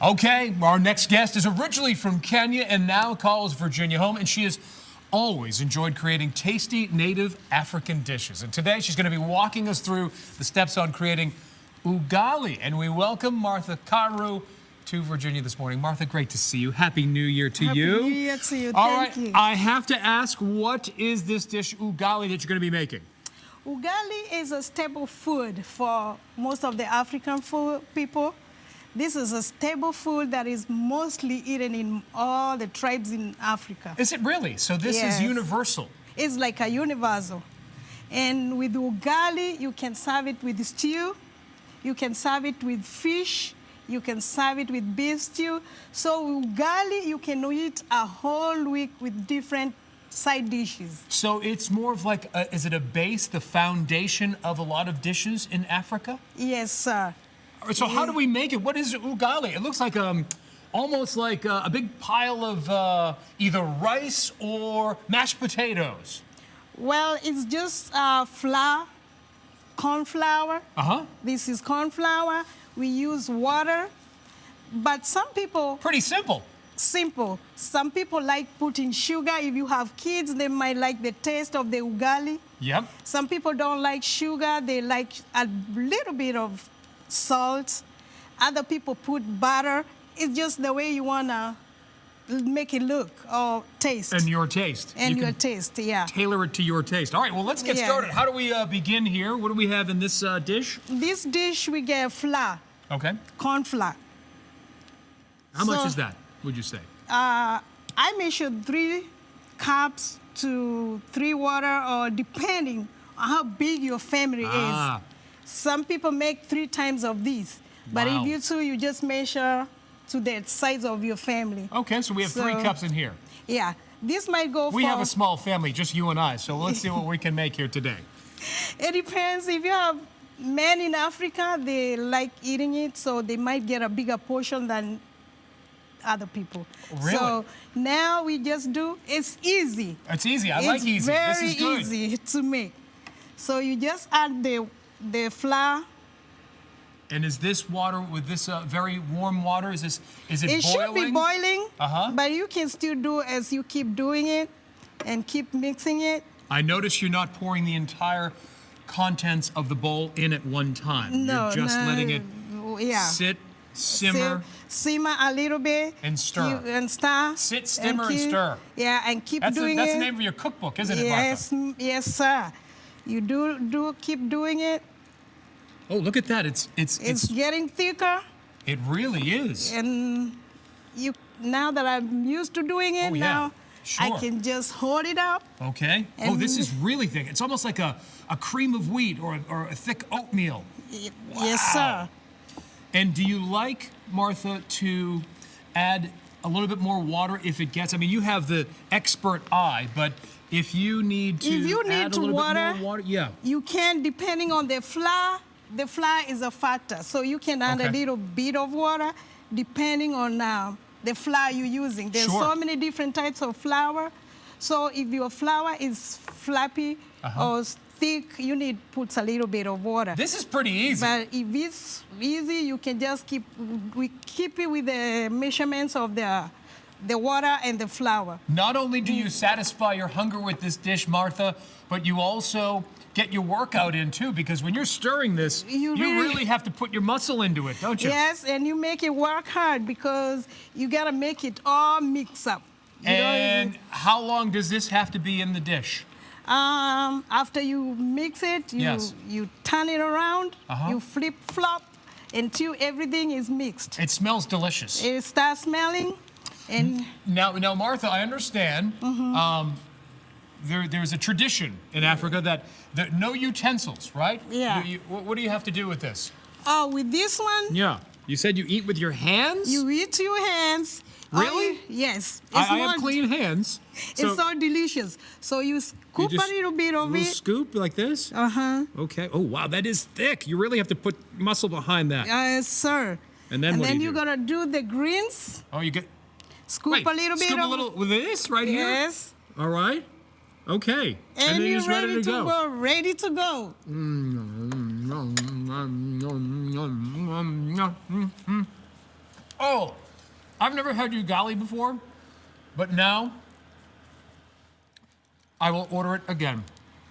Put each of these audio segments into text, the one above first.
Okay, our next guest is originally from Kenya and now calls Virginia home, and she has always enjoyed creating tasty native African dishes. And today she's going to be walking us through the steps on creating ugali. And we welcome Martha Karu to Virginia this morning. Martha, great to see you. Happy New Year to you. Happy New Year to you. All Thank right, you. I have to ask, what is this dish ugali that you're going to be making? Ugali is a staple food for most of the African people. This is a staple food that is mostly eaten in all the tribes in Africa. Is it really? So this Yes. is universal. It's like a universal. And with ugali, you can serve it with stew, you can serve it with fish, you can serve it with beef stew. So ugali, you can eat a whole week with different side dishes. So it's more of like, is it a base, the foundation of a lot of dishes in Africa? Yes, sir. So how do we make it? What is ugali? It looks like almost like a big pile of either rice or mashed potatoes. Well, it's just flour, corn flour. Uh-huh. This is corn flour. We use water, but some people, Pretty simple. simple. Some people like putting sugar. If you have kids, they might like the taste of the ugali. Yep. Some people don't like sugar. They like a little bit of salt. Other people put butter. It's just the way you want to make it look or taste. And your taste. And You your can taste, yeah. tailor it to your taste. All right, well, let's get Yeah. started. How do we begin here? What do we have in this dish? This dish, we get flour, Okay. corn flour. How much So- is that, would you say? I measured 3 cups to 3 water, or depending on how big your family Ah. is. Some people make 3 times of this, but Wow. if you two, you just measure to the size of your family. Okay, so we have 3 So- cups in here. Yeah, this might go We for. have a small family, just you and I, so let's see what we can make here today. It depends. If you have men in Africa, they like eating it, so they might get a bigger portion than other people. Really? So now we just do. It's easy. It's easy. I like easy. It's This very is good. easy to make. So you just add the flour. And is this water, with this very warm water, is it It boiling? should be boiling, Uh-huh. but you can still do as you keep doing it and keep mixing it. I notice you're not pouring the entire contents of the bowl in at one time. No, You're just no, letting it yeah. sit, simmer, Simmer a little bit. And stir. And stir. Sit, simmer, and keep- stir. Yeah, and keep That's doing the it. name of your cookbook, isn't it, Martha? Yes, yes, sir. You keep doing it. Oh, look at that. It's getting thicker, It really is. and now that I'm used to doing it, Oh, yeah. now I Sure. can just hold it up. Okay. Oh, this And- is really thick. It's almost like a cream of wheat or a thick oatmeal. Yes, sir. And do you like, Martha, to add a little bit more water if it gets, I mean, you have the expert eye, but if you need to If you need add a to little water, bit more water, yeah. You can, depending on the flour. The flour is a factor, so you can add a Okay. little bit of water depending on the flour you're using. There's Sure. so many different types of flour. So if your flour is flappy or thick, you need to put a little bit of water. This is pretty easy. But if it's easy, you can just keep it with the measurements of the water and the flour. Not only do you satisfy your hunger with this dish, Martha, but you also get your workout in too, because when you're stirring this, You you really- really have to put your muscle into it, don't you? Yes, and you make it work hard because you gotta make it all mix up. You know, And how long does this have to be in the dish? after you mix it, Yes. you turn it around, Uh-huh. you flip flop until everything is mixed. It smells delicious. It starts smelling, and Now, Martha, I understand. There's a tradition in Africa that no utensils, right? Yeah. What do you have to do with this? with this one, Yeah. You said you eat with your hands? you eat your hands. Really? Yes. I more- have clean hands. It's so delicious. So you scoop a little bit of little it. scoop like this? Okay. Oh, wow, that is thick. You really have to put muscle behind that. Yes, sir. And then what do you you're do? gonna do the greens. Oh, you get... Scoop Wait, a little bit scoop of a little with this right here? Yes. All right. Okay. And then you're just ready to go. Ready to go. Oh, I've never had ugali before, but now I will order it again.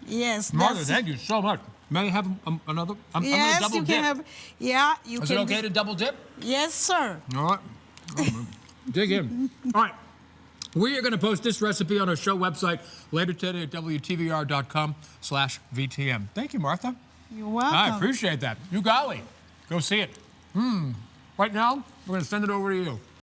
Yes. Martha, thank you so much. May I have another? I'm Yes, going to double you dip. can have. Yeah, you Is can. it okay to double dip? Yes, sir. All right. Dig in. All right. We are going to post this recipe on our show website later today at WTVR.com/VTM. Thank you, Martha. You're welcome. I appreciate that. Ugali. Go see it. Right now, we're going to send it over to you.